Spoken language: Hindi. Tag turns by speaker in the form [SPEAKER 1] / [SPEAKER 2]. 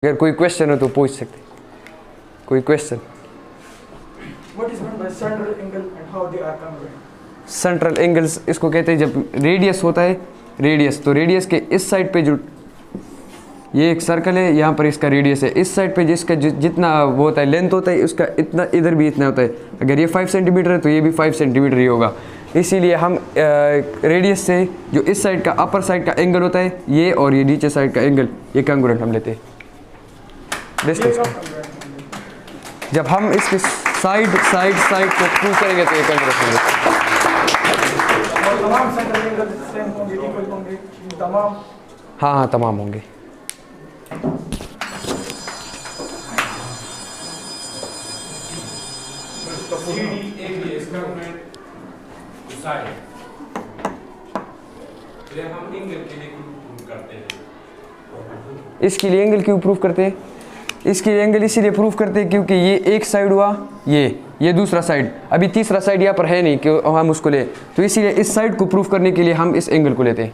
[SPEAKER 1] अगर कोई क्वेश्चन हो तो पूछ सकते। कोई question?
[SPEAKER 2] What is meant by central angle and how they are congruent?
[SPEAKER 1] Central angles इसको कहते हैं जब रेडियस होता है, रेडियस तो रेडियस के इस साइड पे जो ये एक सर्कल है, यहाँ पर इसका रेडियस है, इस साइड पे जिसका जितना वो होता है लेंथ होता है उसका इतना इधर भी इतना होता है। अगर ये 5 सेंटीमीटर है तो ये भी 5 सेंटीमीटर ही होगा। इसीलिए हम रेडियस से जो इस साइड का अपर साइड का एंगल होता है ये और ये नीचे साइड का एंगल ये कॉन्ग्रुएंट हम लेते हैं डिस्टेंस। जब हम इसके साइड को प्रूव करेंगे तो ये कॉन्ग्रुएंट होंगे।
[SPEAKER 2] तमाम सेंट्रल एंगल सेम होंगे, इक्वल होंगे, तमाम?
[SPEAKER 1] हाँ तमाम होंगे। इसके लिए एंगल क्यों प्रूफ करते हैं? इसके लिए एंगल इसीलिए प्रूफ करते हैं क्योंकि ये एक साइड हुआ, ये दूसरा साइड, अभी तीसरा साइड यहाँ पर है नहीं कि हम उसको ले, तो इसीलिए इस साइड को प्रूफ करने के लिए हम इस एंगल को लेते हैं।